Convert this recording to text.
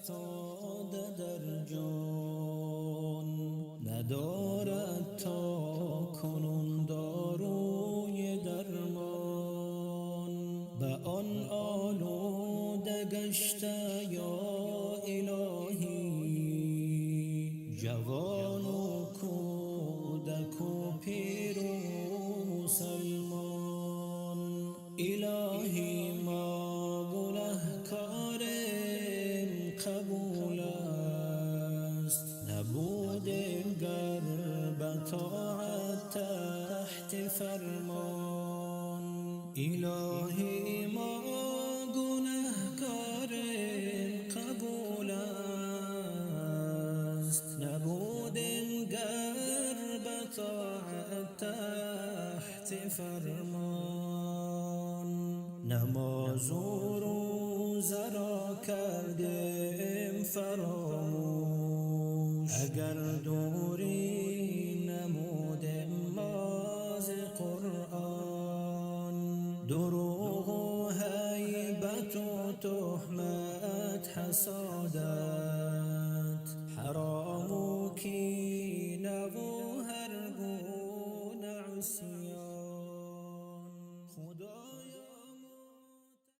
افتاده در جان، ندارد تا کنون داروی درمان. به آن آلوده گشته یا الهی، جوان و کودک و پیر و مسلمان. الهی ما گنهکاریم قبول است، نبودیم گر به طاعت تحت فرمان. الهی ما گنهکاریم قبول است، نبودیم گر به طاعت تحت فرمان. نماز و روزه را کردیم فراموش، اگر دوری